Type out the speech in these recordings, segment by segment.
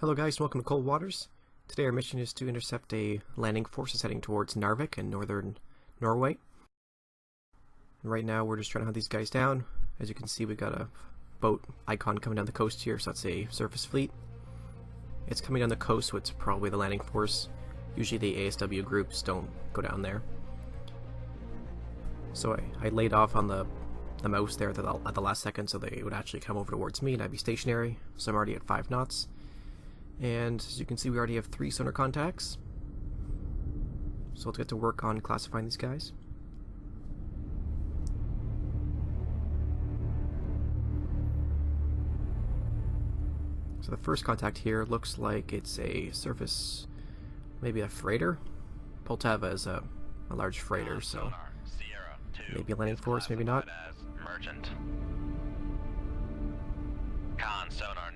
Hello guys, welcome to Cold Waters. Today our mission is to intercept a landing force that's heading towards Narvik in northern Norway. And right now we're just trying to hunt these guys down. As you can see, we got a boat icon coming down the coast here, so that's a surface fleet. It's coming down the coast, so it's probably the landing force. Usually the ASW groups don't go down there. So I laid off on the mouse there at the last second so they would actually come over towards me and I'd be stationary. So I'm already at 5 knots. And as you can see, we already have 3 sonar contacts. So let's get to work on classifying these guys. So the first contact here looks like it's a surface, maybe a freighter. Poltava is a large freighter, so maybe a landing force, maybe not.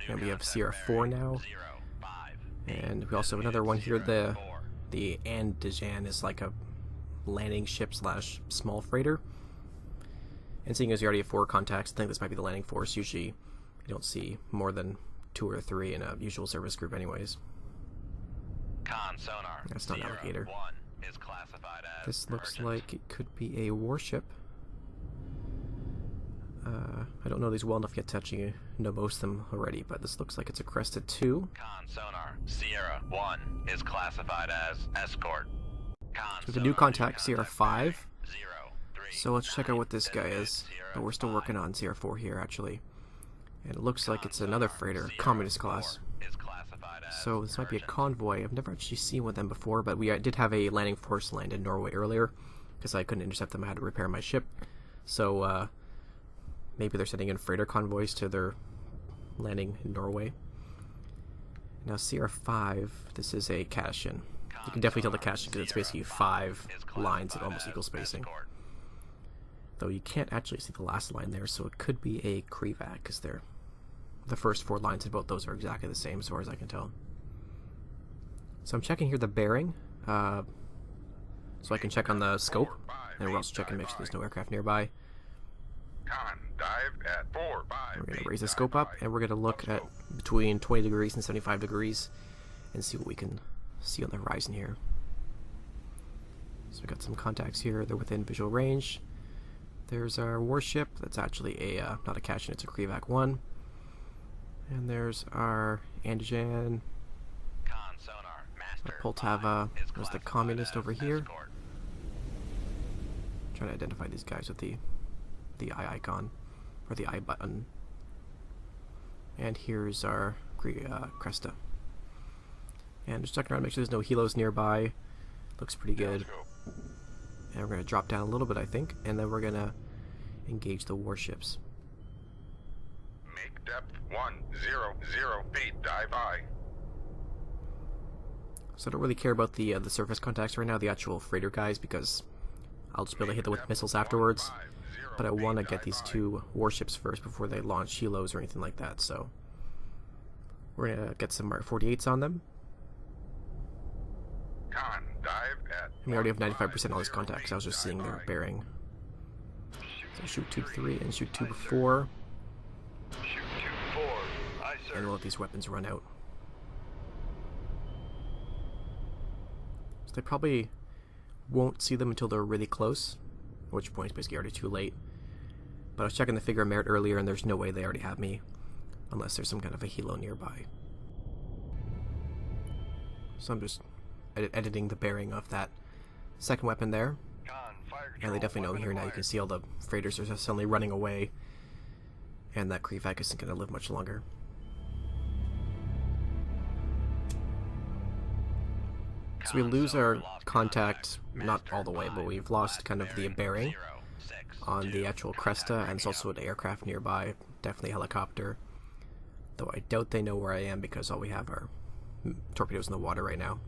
And we have Sierra 4 now. And we also have another one here. The Andijan is like a landing ship slash small freighter. And seeing as we already have 4 contacts, I think this might be the landing force. Usually you don't see more than 2 or 3 in a usual service group anyways. That's not navigator. This looks like it could be a warship. I don't know these well enough yet to actually know most of them already, but this looks like it's a Crested 2. Sonar Sierra 1 is classified as escort. So we have a new contact, Sierra 5. So let's check out what this guy is. But we're still working on Sierra 4 here, actually. And it looks like it's another freighter, communist class. So this might be a convoy. I've never actually seen one of them before, but we did have a landing force land in Norway earlier, because I couldn't intercept them. I had to repair my ship. So maybe they're sending in freighter convoys to their landing in Norway. Now Sierra 5, this is a Cashin. You can definitely tell the Cashin because it's basically 5 lines at almost equal spacing. Though you can't actually see the last line there, so it could be a Krivac, because the first 4 lines in both those are exactly the same as far as I can tell. So I'm checking here the bearing, so I can check on the scope, and we're also checking to make sure there's no aircraft nearby. We're going to raise the scope up, and we're going to look at between 20 degrees and 75 degrees and see what we can see on the horizon here. So we got some contacts here. They're within visual range. There's our warship. That's actually a not a Cashin, it's a Krivac 1. And there's our Andijan. Poltava. There's the communist over here. Trying to identify these guys with the eye icon, or the eye button. And here's our Cresta. And just checking around to make sure there's no helos nearby. Looks pretty good. And we're going to drop down a little bit, I think, and then we're going to engage the warships. Make depth 100 feet, dive high. So I don't really care about the surface contacts right now, the actual freighter guys, because I'll just be able to hit them with missiles afterwards. But I want to get these 2 warships first before they launch helos or anything like that, so we're going to get some Mark 48s on them. And we already have 95% on these contacts. I was just seeing their bearing. So shoot tube 3 and shoot tube 4. And we'll let these weapons run out. So they probably won't see them until they're really close, at which point it's basically already too late. But I was checking the figure of merit earlier, and there's no way they already have me, unless there's some kind of a helo nearby. So I'm just editing the bearing of that second weapon there. And they definitely know me here now. You can see all the freighters are just suddenly running away, and that Krivac isn't going to live much longer. So we lose our contact, not all the way, but we've lost kind of the bearing on the actual Cresta, and there's also an aircraft nearby, definitely a helicopter. Though I doubt they know where I am because all we have are torpedoes in the water right now.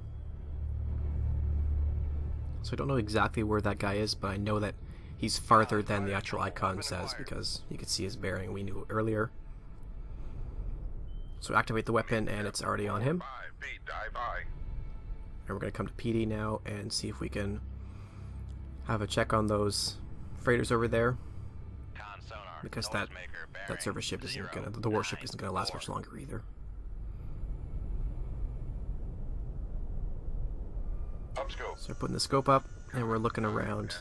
So I don't know exactly where that guy is, but I know that he's farther than the actual icon says because you can see his bearing. We knew earlier. So activate the weapon, and it's already on him. And we're going to come to PD now and see if we can have a check on those freighters over there, because that service ship isn't gonna, the warship isn't gonna last much longer either. Upscope. So we're putting the scope up, and we're looking around,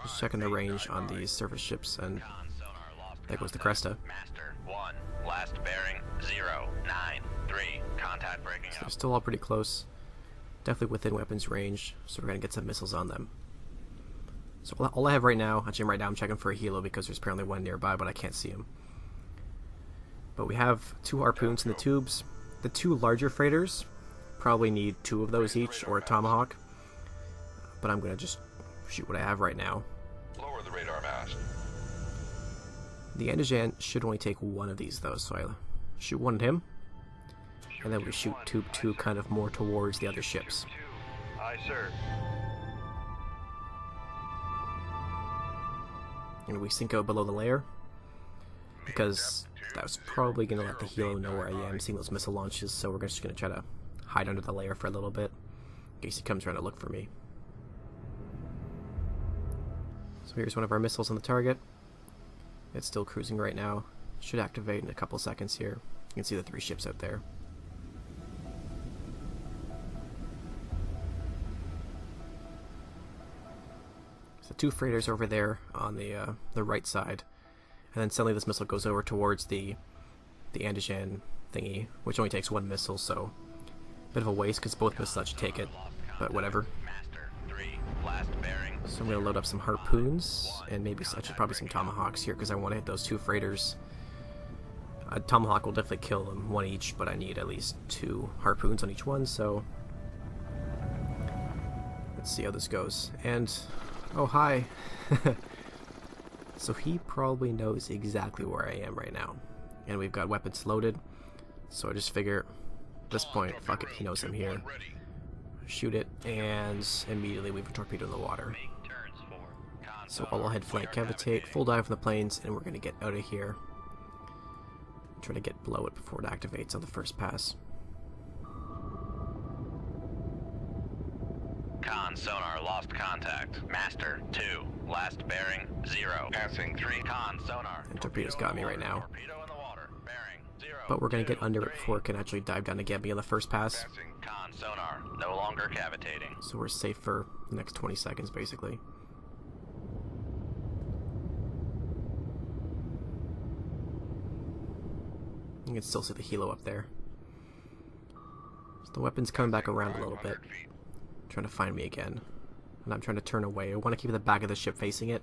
just checking the range on these surface ships, and there goes the Cresta. Master 1, last bearing 093. Contact breaking So up. they're still all pretty close. Definitely within weapons range, so we're going to get some missiles on them. So all I have right now, actually right now I'm checking for a helo because there's apparently one nearby, but I can't see him. But we have 2 harpoons in the tubes. The 2 larger freighters probably need 2 of those each, or a Tomahawk. But I'm going to just shoot what I have right now. Lower the radar mast. The Andijan should only take 1 of these though, so I shoot 1 at him. And then we shoot tube 2 kind of more towards the other ships. Aye, sir. And we sink out below the layer, because that was probably going to let the helo know where I am seeing those missile launches, so we're just going to try to hide under the layer for a little bit, in case he comes around to look for me. So here's one of our missiles on the target. It's still cruising right now. Should activate in a couple seconds here. You can see the 3 ships out there. So 2 freighters over there on the right side, and then suddenly this missile goes over towards the Andijan thingy, which only takes 1 missile, so bit of a waste because both missiles actually take it, but whatever. Master 3, last bearing. So I'm going to load up some harpoons, and maybe actually probably some Tomahawks here because I want to hit those 2 freighters. A Tomahawk will definitely kill them, 1 each, but I need at least 2 harpoons on each one, so let's see how this goes. And oh, hi. So he probably knows exactly where I am right now. And we've got weapons loaded. So I just figure, at this point, fuck it, he knows I'm here. Shoot it, and immediately leave a torpedo in the water. So I'll head flank cavitate, full dive from the planes, and we're going to get out of here. Try to get below it before it activates on the first pass. Con sonar lost contact. Master 2, last bearing 0. Passing 3. Con sonar. And torpedo's got me right now. Torpedo in the water. Bearing 0. But we're going to get under it before it can actually dive down to get me on the first pass. Passing. Con sonar no longer cavitating. So we're safe for the next 20 seconds, basically. You can still see the helo up there. So the weapon's coming back around a little bit, trying to find me again. And I'm trying to turn away. I want to keep the back of the ship facing it,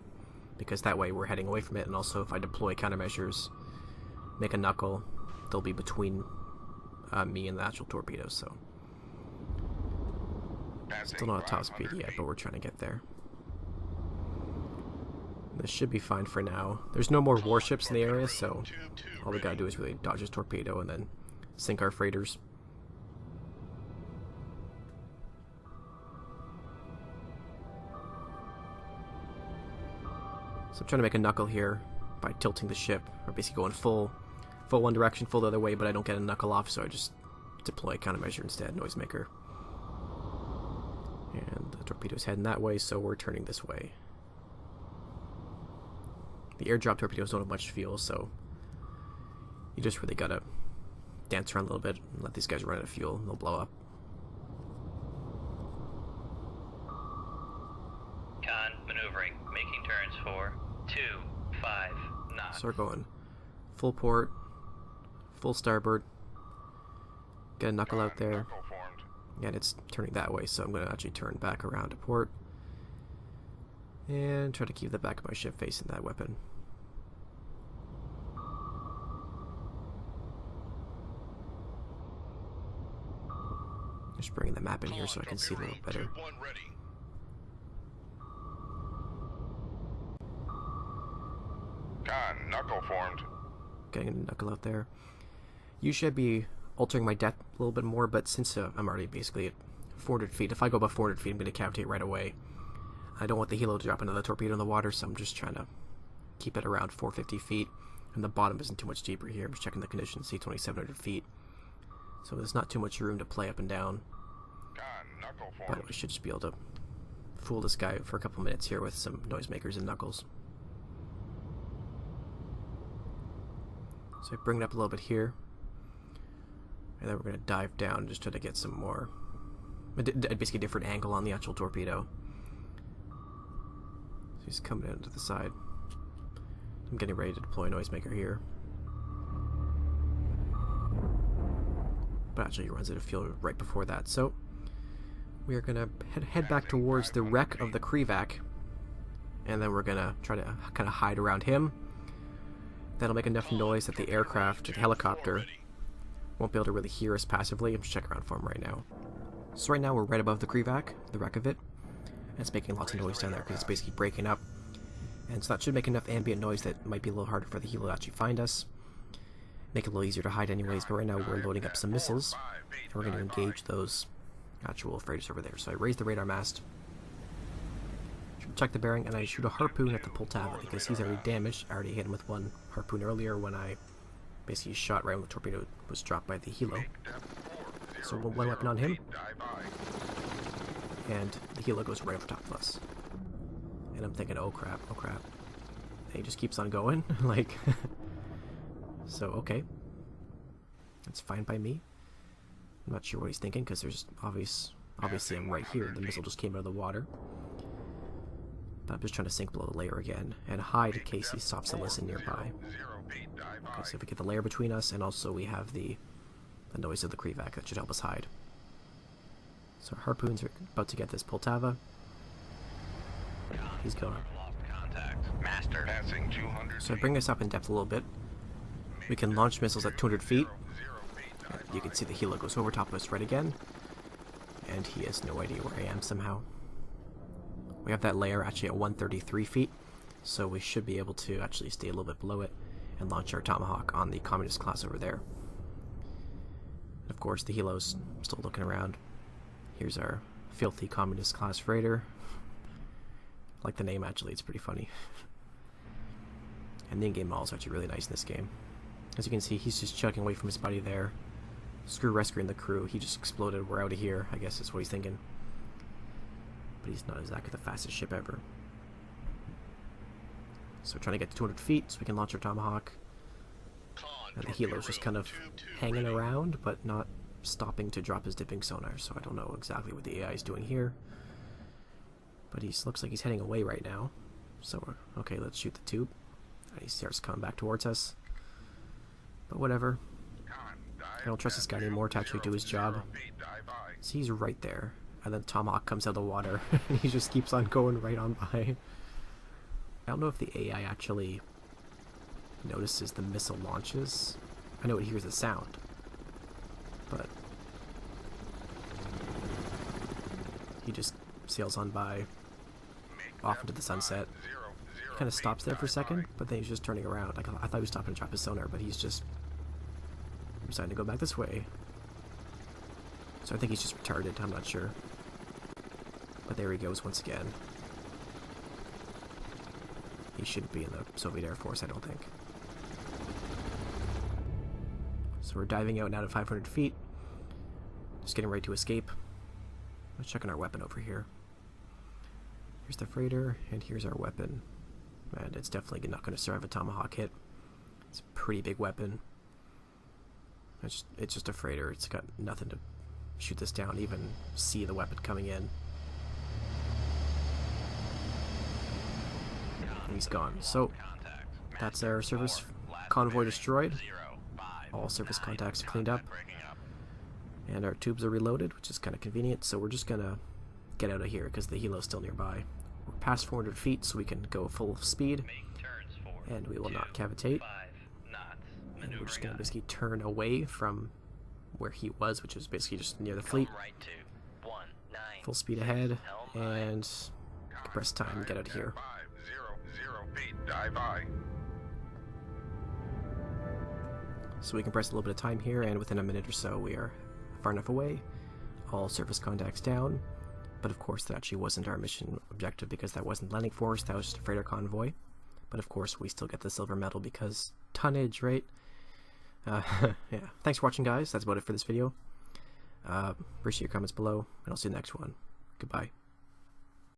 because that way we're heading away from it, and also if I deploy countermeasures, make a knuckle, they'll be between me and the actual torpedo, so. Still not at top speed yet, but we're trying to get there. This should be fine for now. There's no more warships in the area, so all we gotta do is really dodge his torpedo and then sink our freighters. So I'm trying to make a knuckle here by tilting the ship, or basically going full one direction, full the other way, but I don't get a knuckle off, so I just deploy countermeasure instead, noisemaker. And the torpedo's heading that way, so we're turning this way. The airdrop torpedoes don't have much fuel, so you just really gotta dance around a little bit and let these guys run out of fuel, and they'll blow up. Con maneuvering, making turns for 2-5 knots. So we're going full port, full starboard, get a knuckle out there, Knuckle formed. and it's turning that way, so I'm going to actually turn back around to port and try to keep the back of my ship facing that weapon. Just bringing the map in here so I can see a little better. Tube 1 ready. Con, knuckle formed. Getting a knuckle out there. Usually I'd be altering my depth a little bit more, but since I'm already basically at 400 feet, if I go above 400 feet, I'm going to cavitate right away. I don't want the helo to drop another torpedo in the water, so I'm just trying to keep it around 450 feet. And the bottom isn't too much deeper here. I'm just checking the conditions, see 2,700 feet. So there's not too much room to play up and down. Con, knuckle But formed. we should just be able to fool this guy for a couple minutes here with some noisemakers and knuckles. So I bring it up a little bit here. And then we're going to dive down and just try to get some more basically a different angle on the actual torpedo. So he's coming in to the side. I'm getting ready to deploy a noisemaker here. But actually he runs out of fuel right before that. So we are gonna head back towards the wreck of the Krivac, and then we're gonna try to kind of hide around him. That'll make enough noise that the aircraft, the helicopter, won't be able to really hear us passively. I'm just checking around for him right now. So right now we're right above the Krivac, the wreck of it. And it's making lots of noise down there because it's basically breaking up. And so that should make enough ambient noise that might be a little harder for the helo to actually find us. Make it a little easier to hide anyways, but right now we're loading up some missiles. And we're going to engage those actual freighters over there. So I raise the radar mast, check the bearing, and I shoot a harpoon at the Poltava because he's already damaged. I already hit him with one harpoon earlier when I basically shot right when the torpedo was dropped by the helo. So one weapon on him, and the helo goes right over top of us. And I'm thinking, oh crap, oh crap. And he just keeps on going, like... So, okay. That's fine by me. I'm not sure what he's thinking, because there's obviously I'm right here. The missile just came out of the water. But I'm just trying to sink below the layer again, and hide in case he stops to listen nearby. Okay, so if we get the layer between us, and also we have the noise of the Krivac, that should help us hide. So our harpoons are about to get this Poltava. He's going. So I bring us up in depth a little bit. We can launch missiles at 200 feet. You can see the helo goes over top of us right again. And he has no idea where I am somehow. We have that layer actually at 133 feet. So we should be able to actually stay a little bit below it and launch our Tomahawk on the communist class over there. And of course the helo's still looking around. Here's our filthy communist class freighter. I like the name actually, it's pretty funny. And the in-game models are actually really nice in this game. As you can see, he's just chugging away from his buddy there. Screw rescuing the crew, he just exploded, we're out of here, I guess that's what he's thinking. But he's not exactly the fastest ship ever. So we're trying to get to 200 feet so we can launch our Tomahawk. And the helo's just kind of hanging around, but not stopping to drop his dipping sonar, so I don't know exactly what the AI is doing here. But he looks like he's heading away right now. So, okay, let's shoot the tube. And he starts coming back towards us. But whatever. I don't trust this guy anymore to actually do his job. So he's right there. And then Tomahawk comes out of the water. And he just keeps on going right on by. I don't know if the AI actually notices the missile launches. I know it hears the sound. But he just sails on by, off into the sunset. Kind of stops there for a second, but then he's just turning around. Like, I thought he was stopping to drop his sonar, but he's just deciding to go back this way. So I think he's just retarded, I'm not sure. But there he goes once again. He shouldn't be in the Soviet Air Force, I don't think. So we're diving out now to 500 feet. Just getting ready to escape. Let's check on our weapon over here. Here's the freighter, and here's our weapon. And it's definitely not going to survive a Tomahawk hit. It's a pretty big weapon. It's just a freighter. It's got nothing to shoot this down, even see the weapon coming in. And he's gone. So, that's our service convoy destroyed. All service contacts are cleaned up. And our tubes are reloaded, which is kind of convenient. So we're just going to get out of here because the helo's still nearby. We're past 400 feet, so we can go full speed. And we will not cavitate. And we're just going to basically turn away from where he was, which is basically just near the fleet. Full speed ahead, and compress time and get out of here. So we compress a little bit of time here, and within a minute or so we are far enough away. All service contacts down. But of course that actually wasn't our mission objective because that wasn't landing force, that was just a freighter convoy. But of course we still get the silver medal because tonnage, right? Yeah. Thanks for watching, guys. That's about it for this video. Appreciate your comments below, and I'll see you in the next one. Goodbye.